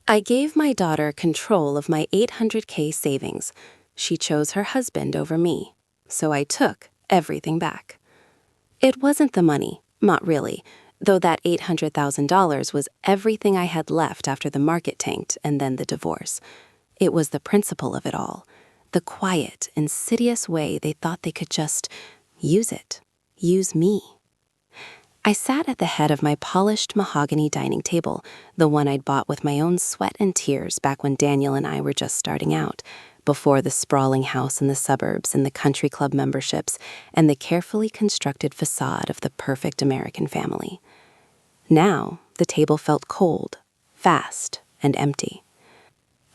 I gave my daughter control of my $800K savings. She chose her husband over me, so I took everything back. It wasn't the money, not really, though that $800,000 was everything I had left after the market tanked and then the divorce. It was the principle of it all, the quiet, insidious way they thought they could just use me. I sat at the head of my polished mahogany dining table, the one I'd bought with my own sweat and tears back when Daniel and I were just starting out, before the sprawling house in the suburbs and the country club memberships and the carefully constructed facade of the perfect American family. Now, the table felt cold, vast, and empty.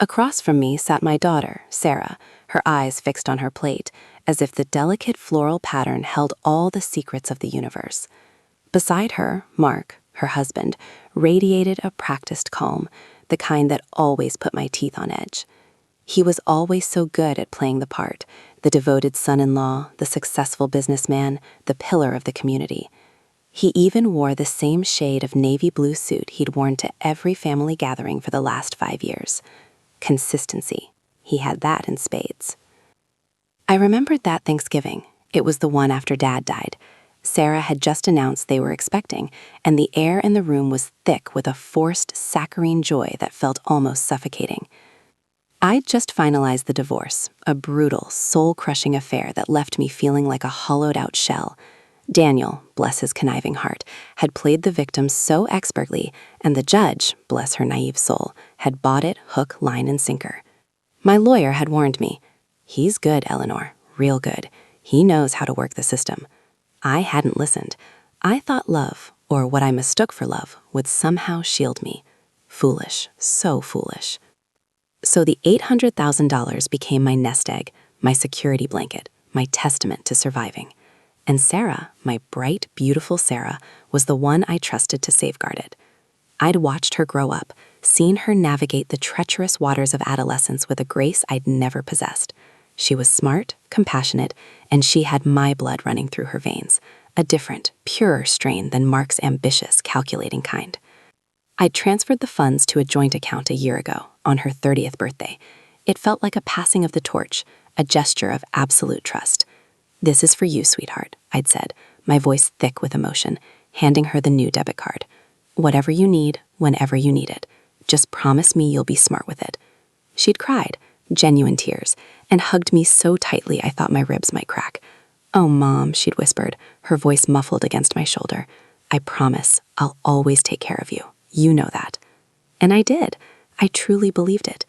Across from me sat my daughter, Sarah, her eyes fixed on her plate, as if the delicate floral pattern held all the secrets of the universe. Beside her, Mark, her husband, radiated a practiced calm, the kind that always put my teeth on edge. He was always so good at playing the part, the devoted son-in-law, the successful businessman, the pillar of the community. He even wore the same shade of navy blue suit he'd worn to every family gathering for the last 5 years. Consistency. He had that in spades. I remembered that Thanksgiving. It was the one after Dad died. Sarah had just announced they were expecting, and the air in the room was thick with a forced, saccharine joy that felt almost suffocating. I'd just finalized the divorce, a brutal, soul-crushing affair that left me feeling like a hollowed-out shell. Daniel, bless his conniving heart, had played the victim so expertly, and the judge, bless her naive soul, had bought it hook, line, and sinker. My lawyer had warned me, "He's good, Eleanor, real good. He knows how to work the system." I hadn't listened. I thought love, or what I mistook for love, would somehow shield me. Foolish, so foolish. So the $800,000 became my nest egg, my security blanket, my testament to surviving. And Sarah, my bright, beautiful Sarah, was the one I trusted to safeguard it. I'd watched her grow up, seen her navigate the treacherous waters of adolescence with a grace I'd never possessed. She was smart, compassionate, and she had my blood running through her veins, a different, purer strain than Mark's ambitious, calculating kind. I'd transferred the funds to a joint account a year ago, on her 30th birthday. It felt like a passing of the torch, a gesture of absolute trust. "This is for you, sweetheart," I'd said, my voice thick with emotion, handing her the new debit card. "Whatever you need, whenever you need it. Just promise me you'll be smart with it." She'd cried, genuine tears, and hugged me so tightly I thought my ribs might crack. "Oh, Mom," she'd whispered, her voice muffled against my shoulder. "I promise I'll always take care of you. You know that." And I did. I truly believed it.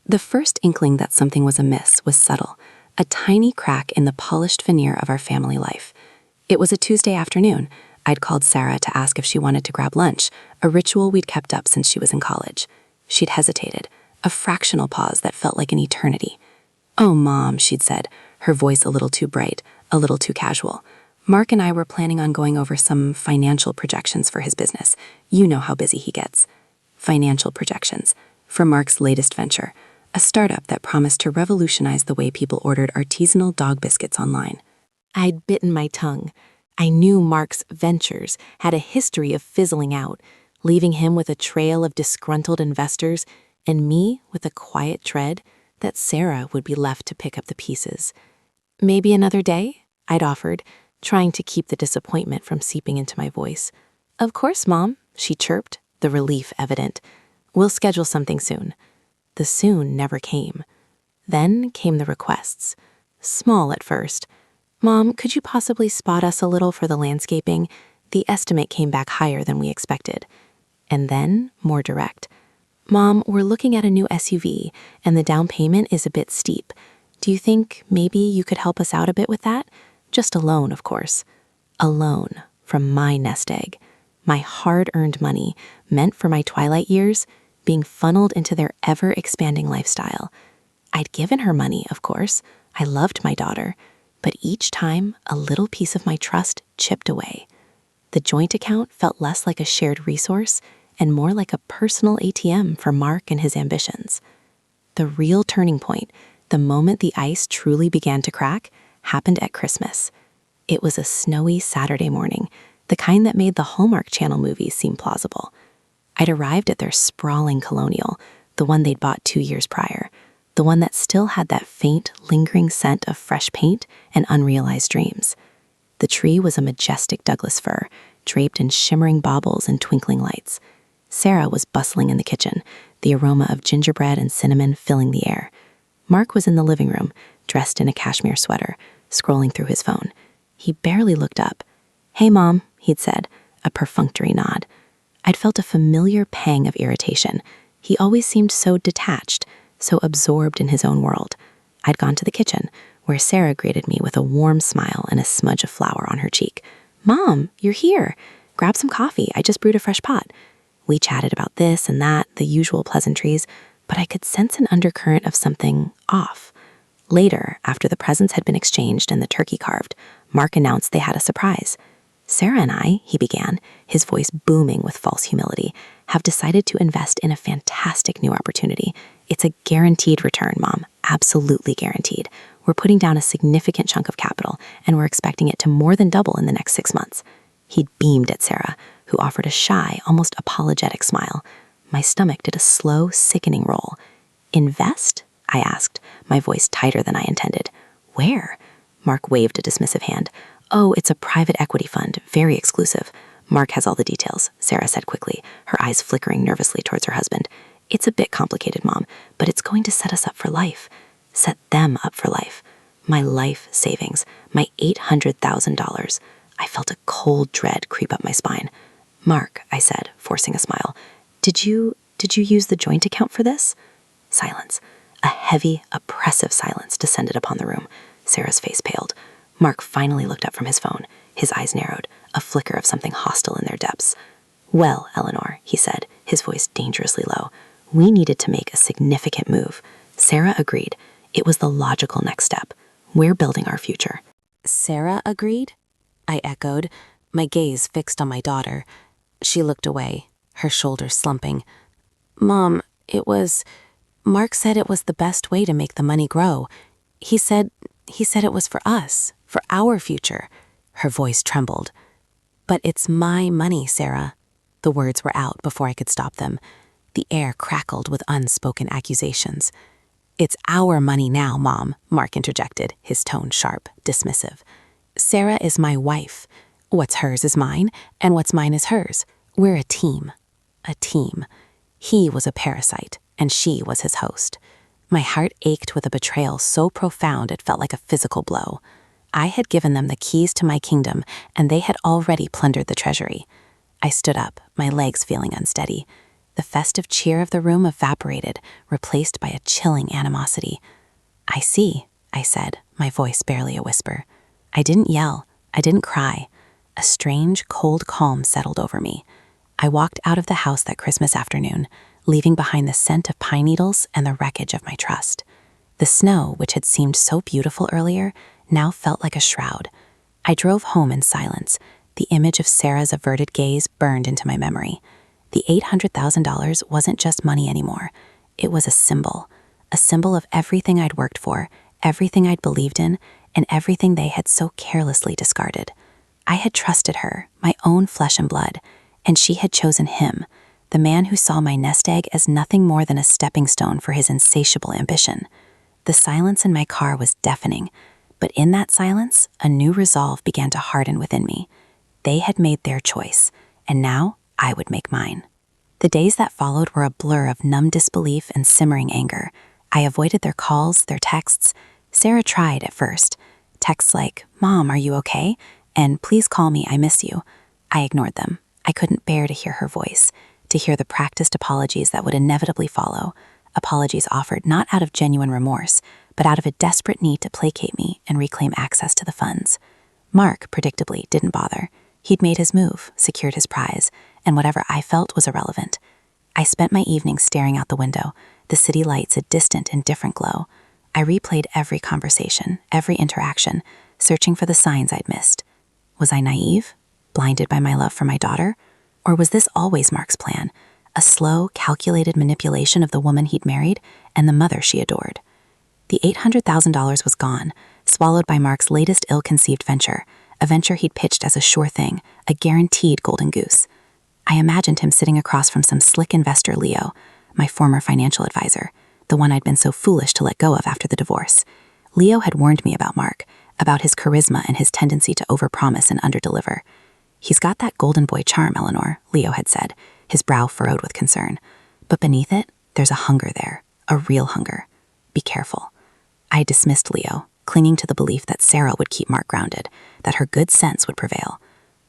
The first inkling that something was amiss was subtle, a tiny crack in the polished veneer of our family life. It was a Tuesday afternoon. I'd called Sarah to ask if she wanted to grab lunch, a ritual we'd kept up since she was in college. She'd hesitated, a fractional pause that felt like an eternity. "Oh, Mom," she'd said, her voice a little too bright, a little too casual. "Mark and I were planning on going over some financial projections for his business. You know how busy he gets." Financial projections for Mark's latest venture, a startup that promised to revolutionize the way people ordered artisanal dog biscuits online. I'd bitten my tongue. I knew Mark's ventures had a history of fizzling out, leaving him with a trail of disgruntled investors and me with a quiet dread that Sarah would be left to pick up the pieces. "Maybe another day?" I'd offered, trying to keep the disappointment from seeping into my voice. "Of course, Mom," she chirped, the relief evident. "We'll schedule something soon." The soon never came. Then came the requests. Small at first. "Mom, could you possibly spot us a little for the landscaping? The estimate came back higher than we expected." And then more direct. "Mom, we're looking at a new SUV, and the down payment is a bit steep. Do you think maybe you could help us out a bit with that? Just a loan, of course." A loan from my nest egg. My hard-earned money, meant for my twilight years, being funneled into their ever-expanding lifestyle. I'd given her money, of course. I loved my daughter. But each time, a little piece of my trust chipped away. The joint account felt less like a shared resource and more like a personal ATM for Mark and his ambitions. The real turning point, the moment the ice truly began to crack, happened at Christmas. It was a snowy Saturday morning, the kind that made the Hallmark Channel movies seem plausible. I'd arrived at their sprawling colonial, the one they'd bought 2 years prior, the one that still had that faint, lingering scent of fresh paint and unrealized dreams. The tree was a majestic Douglas fir, draped in shimmering baubles and twinkling lights. Sarah was bustling in the kitchen, the aroma of gingerbread and cinnamon filling the air. Mark was in the living room, dressed in a cashmere sweater, scrolling through his phone. He barely looked up. "Hey, Mom," he'd said, a perfunctory nod. I'd felt a familiar pang of irritation. He always seemed so detached, so absorbed in his own world. I'd gone to the kitchen, where Sarah greeted me with a warm smile and a smudge of flour on her cheek. "Mom, you're here. Grab some coffee. I just brewed a fresh pot." We chatted about this and that, the usual pleasantries, but I could sense an undercurrent of something off. Later, after the presents had been exchanged and the turkey carved, Mark announced they had a surprise. "Sarah and I," he began, his voice booming with false humility, "have decided to invest in a fantastic new opportunity. It's a guaranteed return, Mom, absolutely guaranteed. We're putting down a significant chunk of capital, and we're expecting it to more than double in the next 6 months." He beamed at Sarah, who offered a shy, almost apologetic smile. My stomach did a slow, sickening roll. "Invest?" I asked, my voice tighter than I intended. "Where?" Mark waved a dismissive hand. "Oh, it's a private equity fund, very exclusive. Mark has all the details," Sarah said quickly, her eyes flickering nervously towards her husband. "It's a bit complicated, Mom, but it's going to set us up for life. Set them up for life. My life savings, my $800,000. I felt a cold dread creep up my spine. "Mark," I said, forcing a smile, Did you use the joint account for this?" Silence. A heavy, oppressive silence descended upon the room. Sarah's face paled. Mark finally looked up from his phone. His eyes narrowed, a flicker of something hostile in their depths. "Well, Eleanor," he said, his voice dangerously low, "we needed to make a significant move." Sarah agreed. It was the logical next step. We're building our future. "Sarah agreed?" I echoed, my gaze fixed on my daughter. She looked away, her shoulders slumping. "Mom, Mark said it was the best way to make the money grow. He said it was for us, for our future." Her voice trembled. "But it's my money, Sarah." The words were out before I could stop them. The air crackled with unspoken accusations. "It's our money now, Mom," Mark interjected, his tone sharp, dismissive. "Sarah is my wife. What's hers is mine, and what's mine is hers. We're a team. A team." He was a parasite, and she was his host. My heart ached with a betrayal so profound it felt like a physical blow. I had given them the keys to my kingdom, and they had already plundered the treasury. I stood up, my legs feeling unsteady. The festive cheer of the room evaporated, replaced by a chilling animosity. "I see," I said, my voice barely a whisper. I didn't yell. I didn't cry. A strange, cold calm settled over me. I walked out of the house that Christmas afternoon, leaving behind the scent of pine needles and the wreckage of my trust. The snow, which had seemed so beautiful earlier, now felt like a shroud. I drove home in silence. The image of Sarah's averted gaze burned into my memory. The $800,000 wasn't just money anymore. It was a symbol of everything I'd worked for, everything I'd believed in, and everything they had so carelessly discarded. I had trusted her, my own flesh and blood, and she had chosen him, the man who saw my nest egg as nothing more than a stepping stone for his insatiable ambition. The silence in my car was deafening, but in that silence, a new resolve began to harden within me. They had made their choice, and now I would make mine. The days that followed were a blur of numb disbelief and simmering anger. I avoided their calls, their texts. Sarah tried at first. Texts like, "Mom, are you okay?" and "Please call me, I miss you." I ignored them. I couldn't bear to hear her voice, to hear the practiced apologies that would inevitably follow, apologies offered not out of genuine remorse, but out of a desperate need to placate me and reclaim access to the funds. Mark, predictably, didn't bother. He'd made his move, secured his prize, and whatever I felt was irrelevant. I spent my evenings staring out the window, the city lights a distant, indifferent glow. I replayed every conversation, every interaction, searching for the signs I'd missed. Was I naive? Blinded by my love for my daughter? Or was this always Mark's plan? A slow, calculated manipulation of the woman he'd married and the mother she adored. The $800,000 was gone, swallowed by Mark's latest ill-conceived venture, a venture he'd pitched as a sure thing, a guaranteed golden goose. I imagined him sitting across from some slick investor Leo, my former financial advisor, the one I'd been so foolish to let go of after the divorce. Leo had warned me about Mark, about his charisma and his tendency to overpromise and underdeliver. "He's got that golden boy charm, Eleanor," Leo had said, his brow furrowed with concern. "But beneath it, there's a hunger there, a real hunger. Be careful." I dismissed Leo, clinging to the belief that Sarah would keep Mark grounded, that her good sense would prevail.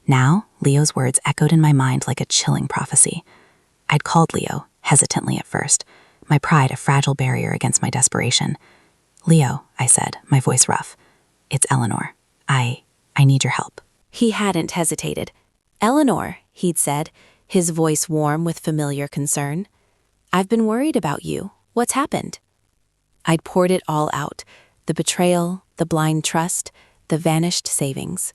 Now, Leo's words echoed in my mind like a chilling prophecy. I'd called Leo, hesitantly at first, my pride a fragile barrier against my desperation. "Leo," I said, my voice rough. "It's Eleanor. I need your help." He hadn't hesitated. "Eleanor," he'd said, his voice warm with familiar concern. "I've been worried about you. What's happened?" I'd poured it all out, the betrayal, the blind trust, the vanished savings.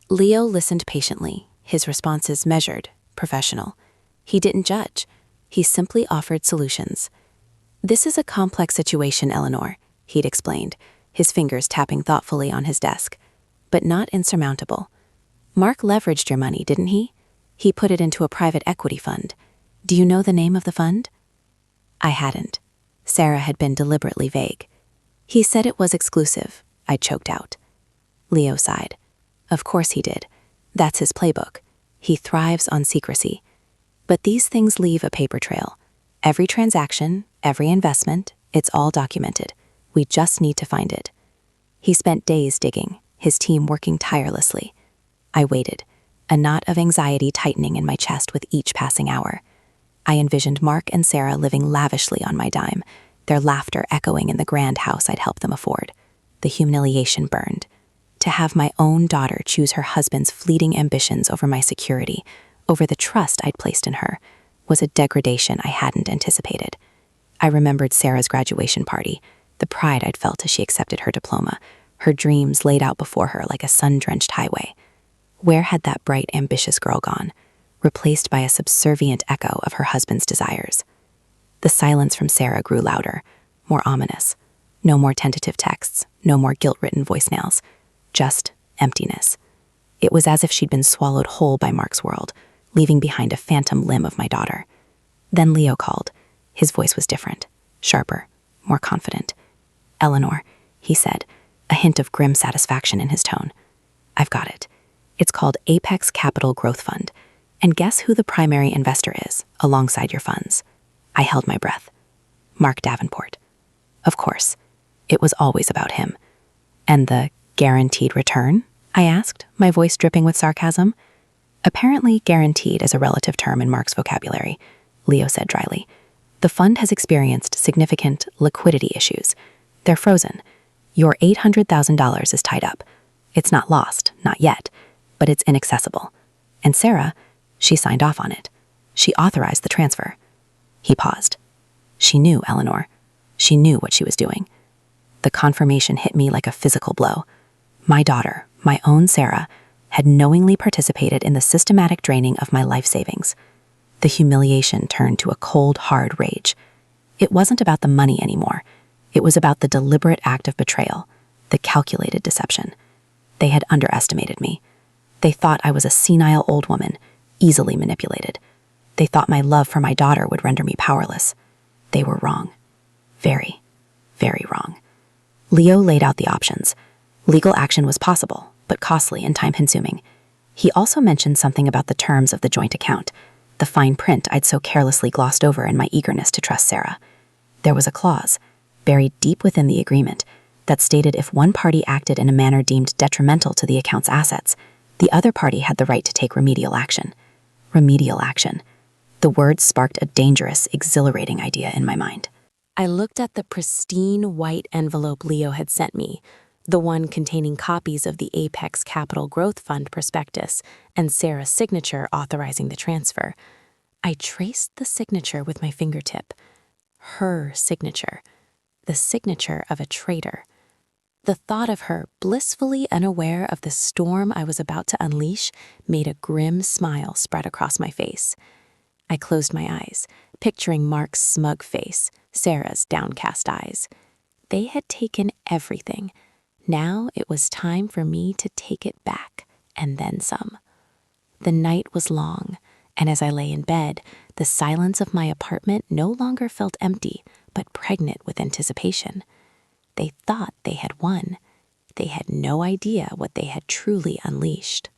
Leo listened patiently, his responses measured, professional. He didn't judge. He simply offered solutions. "This is a complex situation, Eleanor," he'd explained, his fingers tapping thoughtfully on his desk, "but not insurmountable. Mark leveraged your money, didn't he? He put it into a private equity fund. Do you know the name of the fund?" I hadn't. Sarah had been deliberately vague. "He said it was exclusive," I choked out. Leo sighed. "Of course he did. That's his playbook. He thrives on secrecy. But these things leave a paper trail. Every transaction, every investment, it's all documented. We just need to find it." He spent days digging, his team working tirelessly. I waited, a knot of anxiety tightening in my chest with each passing hour. I envisioned Mark and Sarah living lavishly on my dime, their laughter echoing in the grand house I'd helped them afford. The humiliation burned. To have my own daughter choose her husband's fleeting ambitions over my security, over the trust I'd placed in her, was a degradation I hadn't anticipated. I remembered Sarah's graduation party, the pride I'd felt as she accepted her diploma, her dreams laid out before her like a sun-drenched highway. Where had that bright, ambitious girl gone, replaced by a subservient echo of her husband's desires? The silence from Sarah grew louder, more ominous. No more tentative texts, no more guilt-written voicemails, just emptiness. It was as if she'd been swallowed whole by Mark's world, leaving behind a phantom limb of my daughter. Then Leo called. His voice was different, sharper, more confident. "Eleanor," he said, a hint of grim satisfaction in his tone. "I've got it. It's called Apex Capital Growth Fund. And guess who the primary investor is, alongside your funds?" I held my breath. "Mark Davenport." Of course. It was always about him. "And the guaranteed return?" I asked, my voice dripping with sarcasm. "Apparently guaranteed is a relative term in Mark's vocabulary," Leo said dryly. "The fund has experienced significant liquidity issues. They're frozen. Your $800,000 is tied up. It's not lost, not yet, but it's inaccessible. And Sarah, she signed off on it. She authorized the transfer." He paused. She knew, Eleanor. She knew what she was doing. The confirmation hit me like a physical blow. My daughter, my own Sarah, had knowingly participated in the systematic draining of my life savings. The humiliation turned to a cold, hard rage. It wasn't about the money anymore. It was about the deliberate act of betrayal, the calculated deception. They had underestimated me. They thought I was a senile old woman, easily manipulated. They thought my love for my daughter would render me powerless. They were wrong. Very, very wrong. Leo laid out the options. Legal action was possible, but costly and time-consuming. He also mentioned something about the terms of the joint account, the fine print I'd so carelessly glossed over in my eagerness to trust Sarah. There was a clause, buried deep within the agreement, that stated if one party acted in a manner deemed detrimental to the account's assets, the other party had the right to take remedial action. Remedial action. The words sparked a dangerous, exhilarating idea in my mind. I looked at the pristine white envelope Leo had sent me, the one containing copies of the Apex Capital Growth Fund prospectus and Sarah's signature authorizing the transfer. I traced the signature with my fingertip. Her signature. The signature of a traitor. The thought of her, blissfully unaware of the storm I was about to unleash, made a grim smile spread across my face. I closed my eyes, picturing Mark's smug face, Sarah's downcast eyes. They had taken everything. Now it was time for me to take it back, and then some. The night was long, And as I lay in bed, the silence of my apartment no longer felt empty, but pregnant with anticipation. They thought they had won. They had no idea what they had truly unleashed.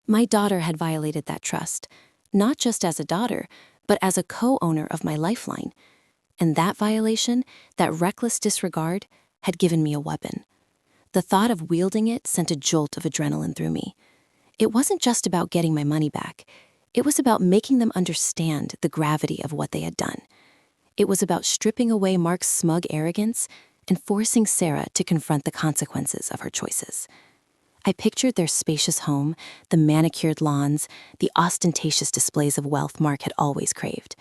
My daughter had violated that trust, not just as a daughter, but as a co-owner of my lifeline. And that violation, that reckless disregard, had given me a weapon. The thought of wielding it sent a jolt of adrenaline through me. It wasn't just about getting my money back. It was about making them understand the gravity of what they had done. It was about stripping away Mark's smug arrogance and forcing Sarah to confront the consequences of her choices. I pictured their spacious home, the manicured lawns, the ostentatious displays of wealth Mark had always craved.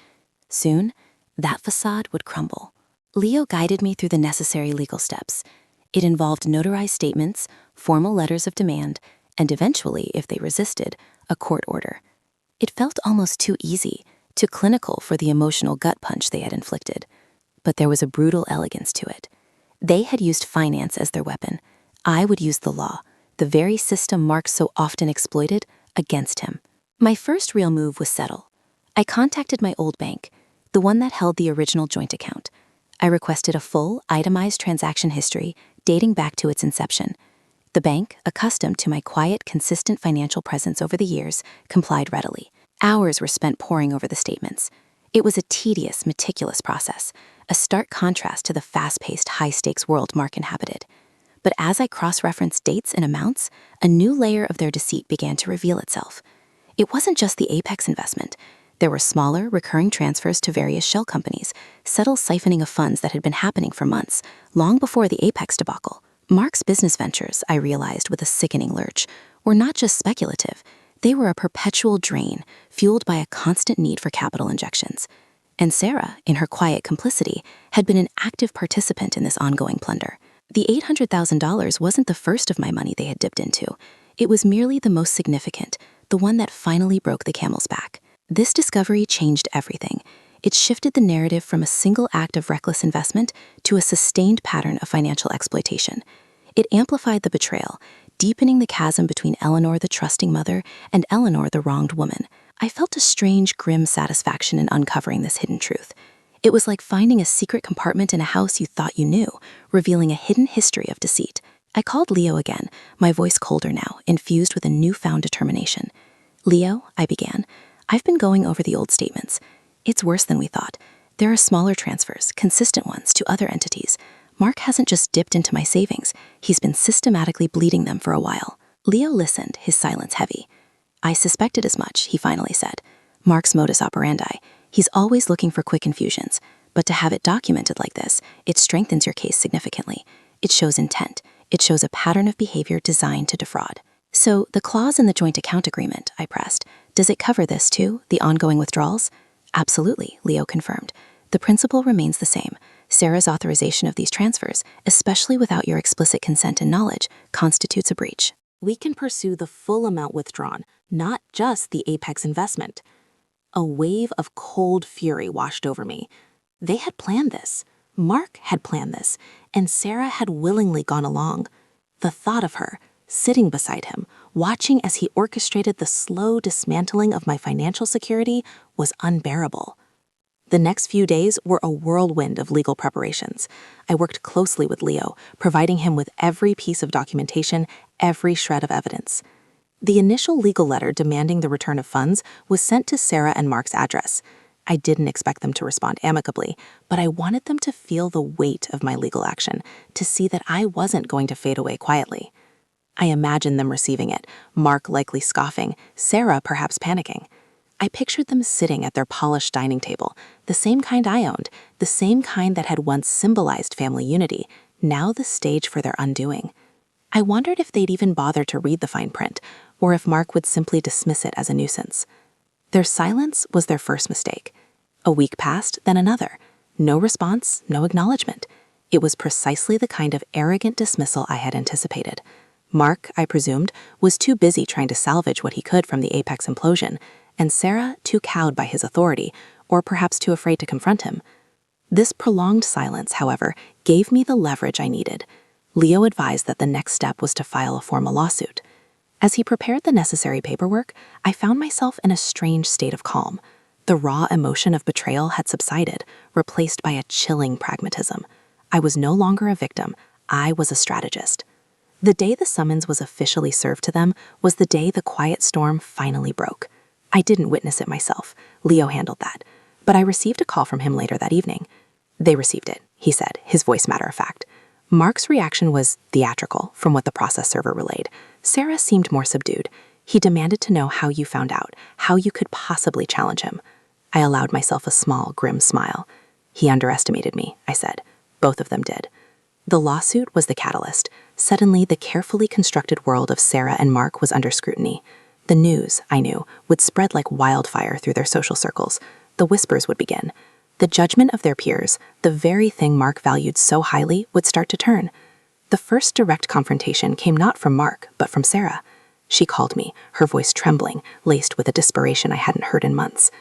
Soon, that facade would crumble. Leo guided me through the necessary legal steps. It involved notarized statements, formal letters of demand, and eventually, if they resisted, a court order. It felt almost too easy, too clinical for the emotional gut punch they had inflicted. But there was a brutal elegance to it. They had used finance as their weapon. I would use the law, the very system Mark so often exploited, against him. My first real move was settle. I contacted my old bank, the one that held the original joint account. I requested a full, itemized transaction history dating back to its inception. The bank, accustomed to my quiet, consistent financial presence over the years, complied readily. Hours were spent poring over the statements. It was a tedious, meticulous process, a stark contrast to the fast-paced, high-stakes world Mark inhabited. But as I cross-referenced dates and amounts, a new layer of their deceit began to reveal itself. It wasn't just the Apex investment. There were smaller, recurring transfers to various shell companies, subtle siphoning of funds that had been happening for months, long before the Apex debacle. Mark's business ventures, I realized with a sickening lurch, were not just speculative. They were a perpetual drain, fueled by a constant need for capital injections. And Sarah, in her quiet complicity, had been an active participant in this ongoing plunder. The $800,000 wasn't the first of my money they had dipped into. It was merely the most significant, the one that finally broke the camel's back. This discovery changed everything. It shifted the narrative from a single act of reckless investment to a sustained pattern of financial exploitation. It amplified the betrayal, deepening the chasm between Eleanor, the trusting mother, and Eleanor, the wronged woman. I felt a strange, grim satisfaction in uncovering this hidden truth. It was like finding a secret compartment in a house you thought you knew, revealing a hidden history of deceit. I called Leo again, my voice colder now, infused with a newfound determination. "Leo," I began, "I've been going over the old statements. It's worse than we thought. There are smaller transfers, consistent ones, to other entities. Mark hasn't just dipped into my savings. He's been systematically bleeding them for a while." Leo listened, his silence heavy. "I suspected as much," he finally said. "Mark's modus operandi. He's always looking for quick infusions. But to have it documented like this, it strengthens your case significantly. It shows intent. It shows a pattern of behavior designed to defraud." "So the clause in the joint account agreement," I pressed, "does it cover this too, the ongoing withdrawals?" "Absolutely," Leo confirmed. "The principle remains the same. Sarah's authorization of these transfers, especially without your explicit consent and knowledge, constitutes a breach. We can pursue the full amount withdrawn, not just the Apex investment." A wave of cold fury washed over me. They had planned this. Mark had planned this, and Sarah had willingly gone along. The thought of her, sitting beside him, watching as he orchestrated the slow dismantling of my financial security, was unbearable. The next few days were a whirlwind of legal preparations. I worked closely with Leo, providing him with every piece of documentation, every shred of evidence. The initial legal letter demanding the return of funds was sent to Sarah and Mark's address. I didn't expect them to respond amicably, but I wanted them to feel the weight of my legal action, to see that I wasn't going to fade away quietly. I imagined them receiving it, Mark likely scoffing, Sarah perhaps panicking. I pictured them sitting at their polished dining table, the same kind I owned, the same kind that had once symbolized family unity, now the stage for their undoing. I wondered if they'd even bother to read the fine print, or if Mark would simply dismiss it as a nuisance. Their silence was their first mistake. A week passed, then another. No response, no acknowledgement. It was precisely the kind of arrogant dismissal I had anticipated. Mark, I presumed, was too busy trying to salvage what he could from the Apex implosion, and Sarah too cowed by his authority, or perhaps too afraid to confront him. This prolonged silence, however, gave me the leverage I needed. Leo advised that the next step was to file a formal lawsuit. As he prepared the necessary paperwork, I found myself in a strange state of calm. The raw emotion of betrayal had subsided, replaced by a chilling pragmatism. I was no longer a victim, I was a strategist. The day the summons was officially served to them was the day the quiet storm finally broke. I didn't witness it myself, Leo handled that, but I received a call from him later that evening. They received it, he said, his voice matter-of-fact. Mark's reaction was theatrical, from what the process server relayed. Sarah seemed more subdued. He demanded to know how you found out, how you could possibly challenge him. I allowed myself a small, grim smile. He underestimated me, I said. Both of them did. The lawsuit was the catalyst. Suddenly, the carefully constructed world of Sarah and Mark was under scrutiny. The news, I knew, would spread like wildfire through their social circles. The whispers would begin. The judgment of their peers, the very thing Mark valued so highly, would start to turn. The first direct confrontation came not from Mark, but from Sarah. She called me, her voice trembling, laced with a desperation I hadn't heard in months.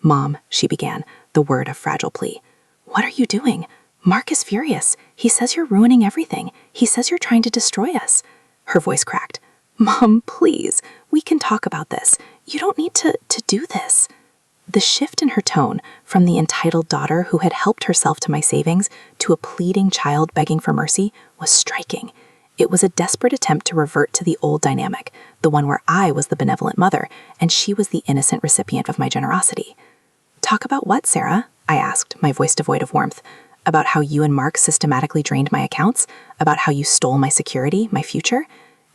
"Mom," she began, the word of fragile plea. "What are you doing? Mark is furious. He says you're ruining everything. He says you're trying to destroy us." Her voice cracked. "Mom, please, we can talk about this. You don't need to do this." The shift in her tone, from the entitled daughter who had helped herself to my savings to a pleading child begging for mercy, was striking. It was a desperate attempt to revert to the old dynamic, the one where I was the benevolent mother and she was the innocent recipient of my generosity. "Talk about what, Sarah?" I asked, my voice devoid of warmth. "About how you and Mark systematically drained my accounts? About how you stole my security, my future?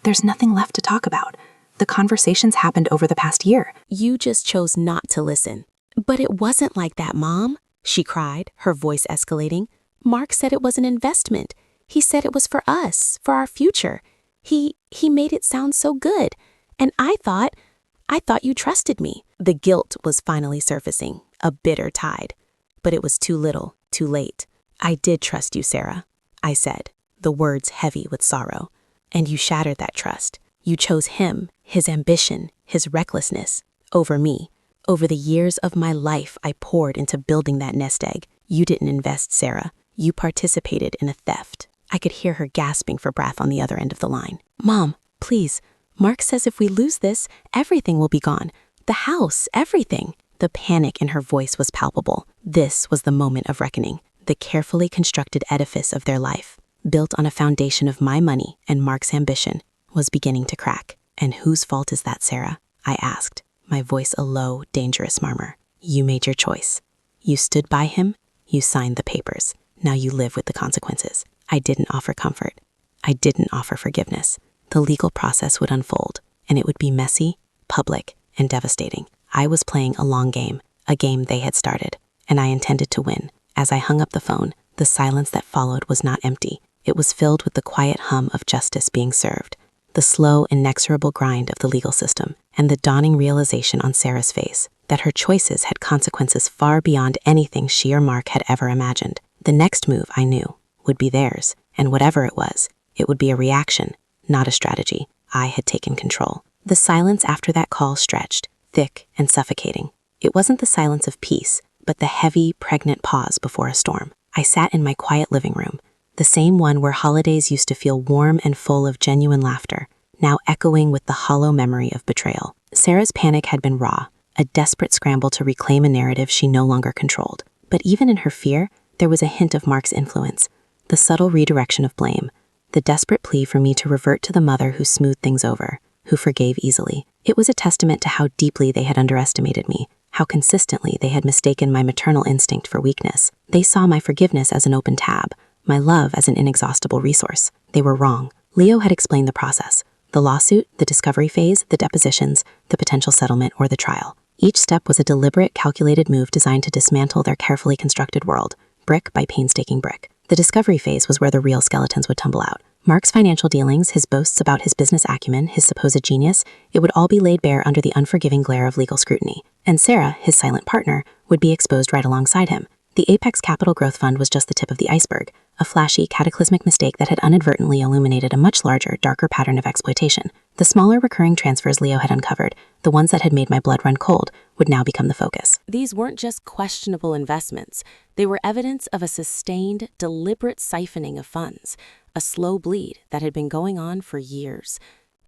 There's nothing left to talk about. The conversations happened over the past year." You just chose not to listen. "But it wasn't like that, Mom," she cried, her voice escalating. "Mark said it was an investment. He said it was for us, for our future. He made it sound so good. And I thought you trusted me." The guilt was finally surfacing, a bitter tide. But it was too little, too late. "I did trust you, Sarah," I said, the words heavy with sorrow. "And you shattered that trust. You chose him, his ambition, his recklessness, over me. Over the years of my life I poured into building that nest egg. You didn't invest, Sarah. You participated in a theft." I could hear her gasping for breath on the other end of the line. "Mom, please. Mark says if we lose this, everything will be gone. The house, everything." The panic in her voice was palpable. This was the moment of reckoning. The carefully constructed edifice of their life, built on a foundation of my money and Mark's ambition, was beginning to crack. "And whose fault is that, Sarah?" I asked, my voice a low, dangerous murmur. "You made your choice. You stood by him. You signed the papers. Now you live with the consequences." I didn't offer comfort. I didn't offer forgiveness. The legal process would unfold, and it would be messy, public, and devastating. I was playing a long game, a game they had started, and I intended to win. As I hung up the phone, the silence that followed was not empty. It was filled with the quiet hum of justice being served, the slow, inexorable grind of the legal system, and the dawning realization on Sarah's face that her choices had consequences far beyond anything she or Mark had ever imagined. The next move, I knew, would be theirs, and whatever it was, it would be a reaction, not a strategy. I had taken control. The silence after that call stretched, thick and suffocating. It wasn't the silence of peace, but the heavy, pregnant pause before a storm. I sat in my quiet living room, the same one where holidays used to feel warm and full of genuine laughter, now echoing with the hollow memory of betrayal. Sarah's panic had been raw, a desperate scramble to reclaim a narrative she no longer controlled. But even in her fear, there was a hint of Mark's influence, the subtle redirection of blame, the desperate plea for me to revert to the mother who smoothed things over, who forgave easily. It was a testament to how deeply they had underestimated me, how consistently they had mistaken my maternal instinct for weakness. They saw my forgiveness as an open tab, my love as an inexhaustible resource. They were wrong. Leo had explained the process: the lawsuit, the discovery phase, the depositions, the potential settlement, or the trial. Each step was a deliberate, calculated move designed to dismantle their carefully constructed world, brick by painstaking brick. The discovery phase was where the real skeletons would tumble out. Mark's financial dealings, his boasts about his business acumen, his supposed genius, it would all be laid bare under the unforgiving glare of legal scrutiny. And Sarah, his silent partner, would be exposed right alongside him. The Apex Capital Growth Fund was just the tip of the iceberg, a flashy, cataclysmic mistake that had inadvertently illuminated a much larger, darker pattern of exploitation. The smaller recurring transfers Leo had uncovered, the ones that had made my blood run cold, would now become the focus. These weren't just questionable investments. They were evidence of a sustained, deliberate siphoning of funds, a slow bleed that had been going on for years.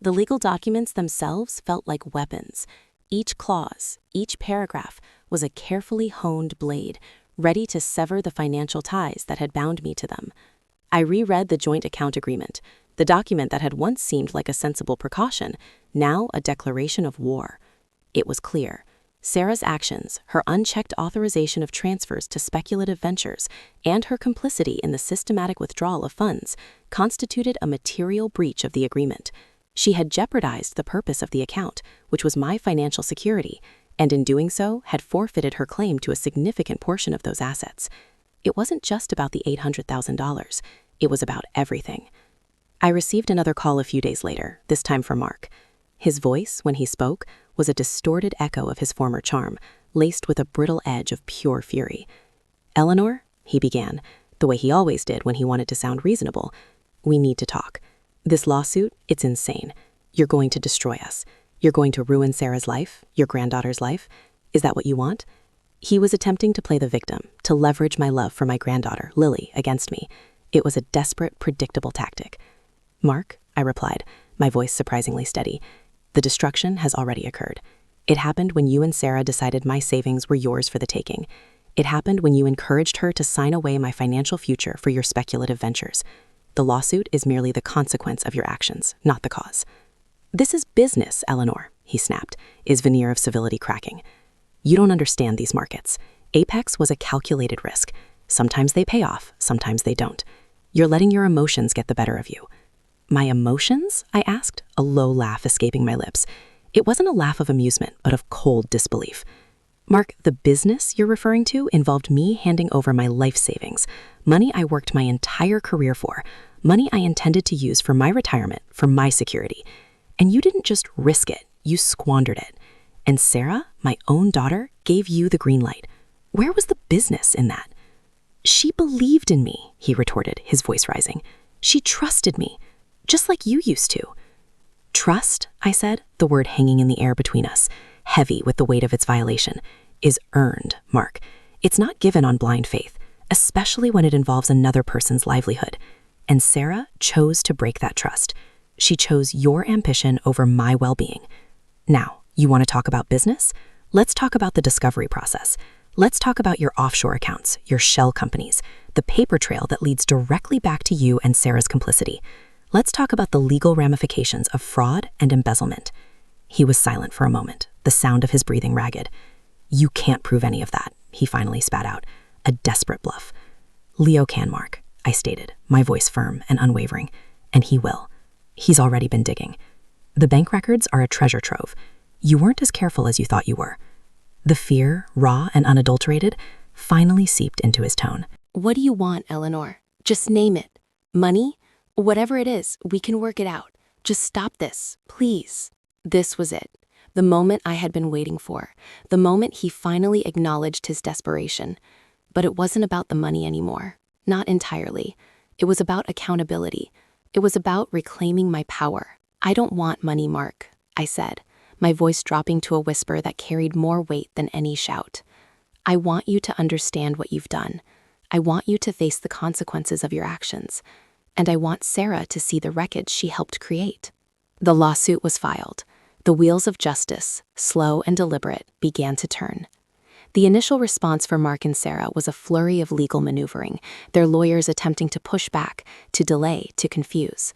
The legal documents themselves felt like weapons. Each clause, each paragraph, was a carefully honed blade, ready to sever the financial ties that had bound me to them. I reread the joint account agreement, the document that had once seemed like a sensible precaution, now a declaration of war. It was clear. Sarah's actions, her unchecked authorization of transfers to speculative ventures, and her complicity in the systematic withdrawal of funds constituted a material breach of the agreement. She had jeopardized the purpose of the account, which was my financial security, and in doing so had forfeited her claim to a significant portion of those assets. It wasn't just about the $800,000. It was about everything. I received another call a few days later, this time from Mark. His voice, when he spoke, was a distorted echo of his former charm, laced with a brittle edge of pure fury. "Eleanor," he began, the way he always did when he wanted to sound reasonable, "we need to talk. This lawsuit, it's insane. You're going to destroy us. You're going to ruin Sarah's life, your granddaughter's life. Is that what you want?" He was attempting to play the victim, to leverage my love for my granddaughter, Lily, against me. It was a desperate, predictable tactic. "Mark," I replied, my voice surprisingly steady, "the destruction has already occurred. It happened when you and Sarah decided my savings were yours for the taking. It happened when you encouraged her to sign away my financial future for your speculative ventures. The lawsuit is merely the consequence of your actions, not the cause." "This is business, Eleanor," he snapped, his veneer of civility cracking. "You don't understand these markets. Apex was a calculated risk. Sometimes they pay off, sometimes they don't. You're letting your emotions get the better of you." "My emotions?" I asked, a low laugh escaping my lips. It wasn't a laugh of amusement, but of cold disbelief. "Mark, the business you're referring to involved me handing over my life savings, money I worked my entire career for, money I intended to use for my retirement, for my security. And you didn't just risk it, you squandered it. And Sarah, my own daughter, gave you the green light. Where was the business in that?" "She believed in me," he retorted, his voice rising. "She trusted me, just like you used to." "Trust," I said, the word hanging in the air between us, heavy with the weight of its violation, "is earned, Mark. It's not given on blind faith, especially when it involves another person's livelihood. And Sarah chose to break that trust. She chose your ambition over my well-being. Now, you want to talk about business? Let's talk about the discovery process. Let's talk about your offshore accounts, your shell companies, the paper trail that leads directly back to you and Sarah's complicity. Let's talk about the legal ramifications of fraud and embezzlement." He was silent for a moment, the sound of his breathing ragged. "You can't prove any of that," he finally spat out, a desperate bluff. "Leo can, Mark," I stated, my voice firm and unwavering, "and he will. He's already been digging. The bank records are a treasure trove. You weren't as careful as you thought you were." The fear, raw and unadulterated, finally seeped into his tone. "What do you want, Eleanor? Just name it. Money? Whatever it is, we can work it out. Just stop this, please." This was it. The moment I had been waiting for. The moment he finally acknowledged his desperation. But it wasn't about the money anymore. Not entirely. It was about accountability. It was about reclaiming my power. "I don't want money, Mark," I said, my voice dropping to a whisper that carried more weight than any shout. "I want you to understand what you've done. I want you to face the consequences of your actions. And I want Sarah to see the wreckage she helped create." The lawsuit was filed. The wheels of justice, slow and deliberate, began to turn. The initial response for Mark and Sarah was a flurry of legal maneuvering, their lawyers attempting to push back, to delay, to confuse.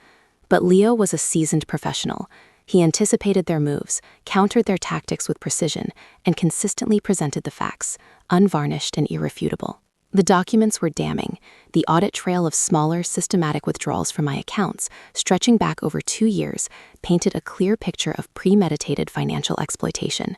But Leo was a seasoned professional. He anticipated their moves, countered their tactics with precision, and consistently presented the facts, unvarnished and irrefutable. The documents were damning, the audit trail of smaller, systematic withdrawals from my accounts, stretching back over 2 years, painted a clear picture of premeditated financial exploitation.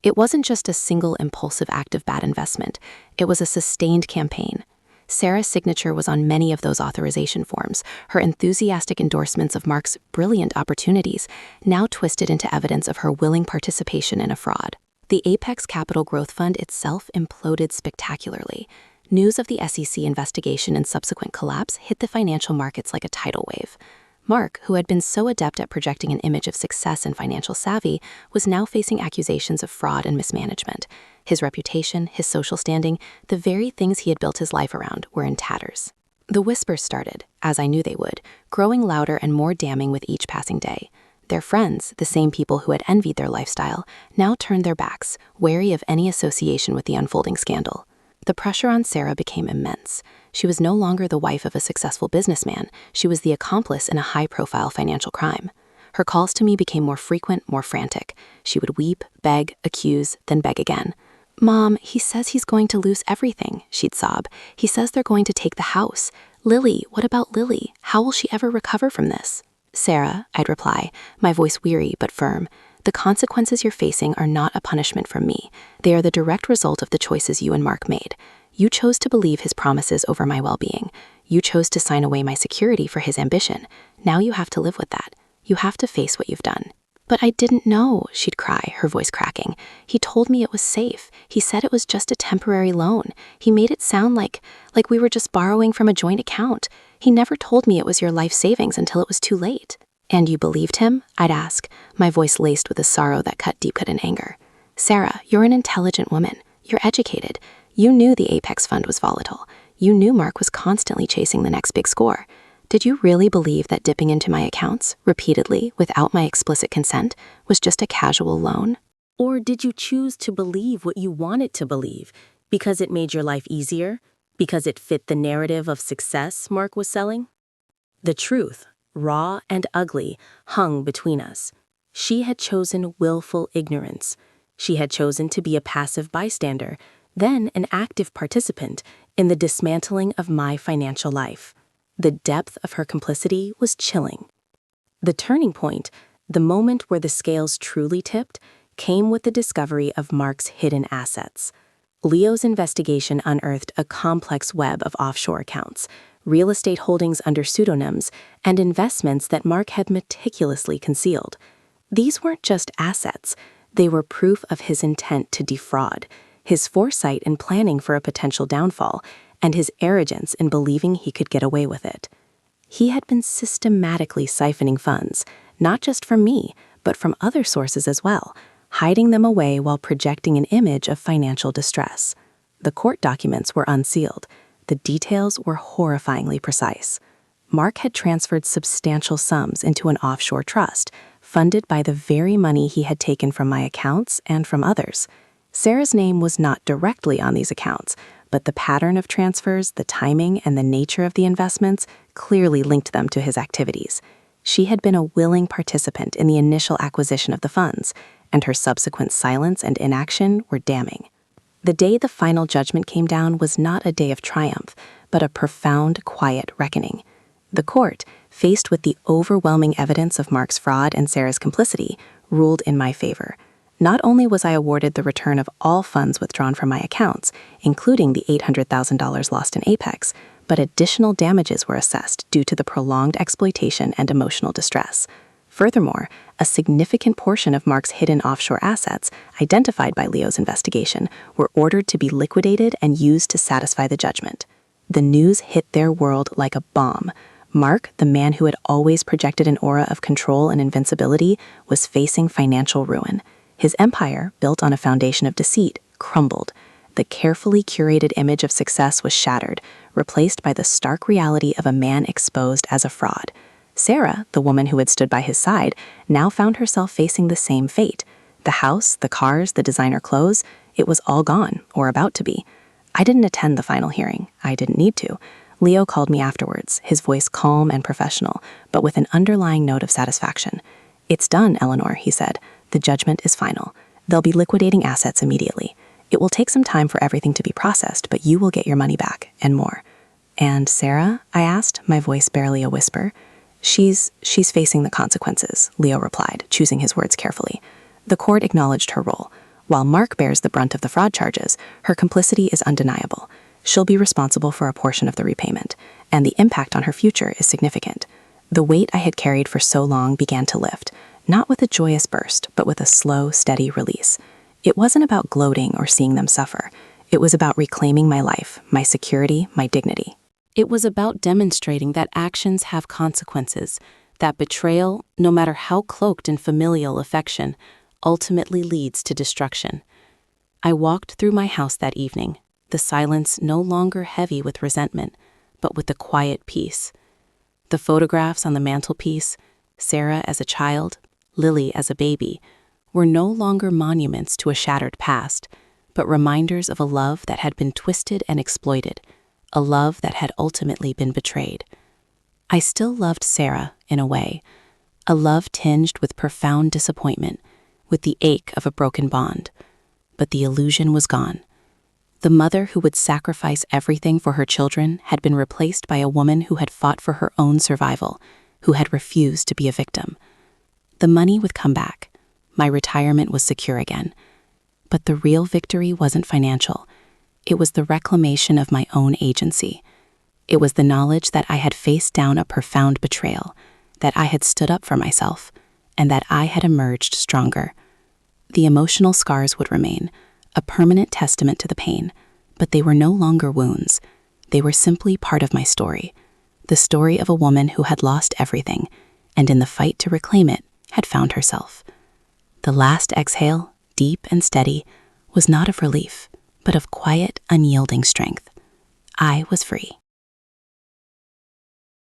It wasn't just a single impulsive act of bad investment, it was a sustained campaign. Sarah's signature was on many of those authorization forms, her enthusiastic endorsements of Mark's brilliant opportunities, now twisted into evidence of her willing participation in a fraud. The Apex Capital Growth Fund itself imploded spectacularly. news of the SEC investigation and subsequent collapse hit the financial markets like a tidal wave. Mark, who had been so adept at projecting an image of success and financial savvy, was now facing accusations of fraud and mismanagement. His reputation, his social standing, the very things he had built his life around were in tatters. The whispers started, as I knew they would, growing louder and more damning with each passing day. Their friends, the same people who had envied their lifestyle, now turned their backs, wary of any association with the unfolding scandal. The pressure on Sarah became immense. She was no longer the wife of a successful businessman. She was the accomplice in a high-profile financial crime. Her calls to me became more frequent, more frantic. She would weep, beg, accuse, then beg again. "Mom, he says he's going to lose everything," she'd sob. "He says they're going to take the house. Lily, what about Lily? How will she ever recover from this?" "Sarah," I'd reply, my voice weary but firm, "the consequences you're facing are not a punishment from me. They are the direct result of the choices you and Mark made. You chose to believe his promises over my well-being. You chose to sign away my security for his ambition. Now you have to live with that. You have to face what you've done." "But I didn't know," she'd cry, her voice cracking. "He told me it was safe. He said it was just a temporary loan. He made it sound like we were just borrowing from a joint account. He never told me it was your life savings until it was too late." "And you believed him?" I'd ask, my voice laced with a sorrow that cut deep in anger. "Sarah, you're an intelligent woman. You're educated. You knew the Apex Fund was volatile. You knew Mark was constantly chasing the next big score. Did you really believe that dipping into my accounts, repeatedly, without my explicit consent, was just a casual loan?" Or did you choose to believe what you wanted to believe because it made your life easier? Because it fit the narrative of success Mark was selling? The truth, raw and ugly, hung between us. She had chosen willful ignorance. She had chosen to be a passive bystander, then an active participant in the dismantling of my financial life. The depth of her complicity was chilling. The turning point, the moment where the scales truly tipped, came with the discovery of Mark's hidden assets. Leo's investigation unearthed a complex web of offshore accounts, real estate holdings under pseudonyms, and investments that Mark had meticulously concealed. These weren't just assets. They were proof of his intent to defraud, his foresight in planning for a potential downfall, and his arrogance in believing he could get away with it. He had been systematically siphoning funds, not just from me, but from other sources as well, hiding them away while projecting an image of financial distress. The court documents were unsealed. The details were horrifyingly precise. Mark had transferred substantial sums into an offshore trust, funded by the very money he had taken from my accounts and from others. Sarah's name was not directly on these accounts, but the pattern of transfers, the timing, and the nature of the investments clearly linked them to his activities. She had been a willing participant in the initial acquisition of the funds, and her subsequent silence and inaction were damning. The day the final judgment came down was not a day of triumph, but a profound, quiet reckoning. The court, faced with the overwhelming evidence of Mark's fraud and Sarah's complicity, ruled in my favor. Not only was I awarded the return of all funds withdrawn from my accounts, including the $800,000 lost in Apex, but additional damages were assessed due to the prolonged exploitation and emotional distress. Furthermore, a significant portion of Mark's hidden offshore assets, identified by Leo's investigation, were ordered to be liquidated and used to satisfy the judgment. The news hit their world like a bomb. Mark, the man who had always projected an aura of control and invincibility, was facing financial ruin. His empire, built on a foundation of deceit, crumbled. The carefully curated image of success was shattered, replaced by the stark reality of a man exposed as a fraud. Sarah, the woman who had stood by his side, now found herself facing the same fate. The house, the cars, the designer clothes, it was all gone, or about to be. I didn't attend the final hearing. I didn't need to. Leo called me afterwards, his voice calm and professional, but with an underlying note of satisfaction. "It's done, Eleanor," he said. "The judgment is final. They'll be liquidating assets immediately. It will take some time for everything to be processed, but you will get your money back, and more." "And Sarah?" I asked, my voice barely a whisper. She's facing the consequences," Leo replied, choosing his words carefully. The court acknowledged her role. While Mark bears the brunt of the fraud charges, her complicity is undeniable. She'll be responsible for a portion of the repayment, and the impact on her future is significant. The weight I had carried for so long began to lift, not with a joyous burst, but with a slow, steady release. It wasn't about gloating or seeing them suffer. It was about reclaiming my life, my security, my dignity. It was about demonstrating that actions have consequences, that betrayal, no matter how cloaked in familial affection, ultimately leads to destruction. I walked through my house that evening, the silence no longer heavy with resentment, but with a quiet peace. The photographs on the mantelpiece, Sarah as a child, Lily as a baby, were no longer monuments to a shattered past, but reminders of a love that had been twisted and exploited, a love that had ultimately been betrayed. I still loved Sarah, in a way, a love tinged with profound disappointment, with the ache of a broken bond. But the illusion was gone. The mother who would sacrifice everything for her children had been replaced by a woman who had fought for her own survival, who had refused to be a victim. The money would come back. My retirement was secure again. But the real victory wasn't financial. It was the reclamation of my own agency. It was the knowledge that I had faced down a profound betrayal, that I had stood up for myself, and that I had emerged stronger. The emotional scars would remain, a permanent testament to the pain, but they were no longer wounds. They were simply part of my story, the story of a woman who had lost everything, and in the fight to reclaim it, had found herself. The last exhale, deep and steady, was not of relief, but of quiet, unyielding strength. I was free.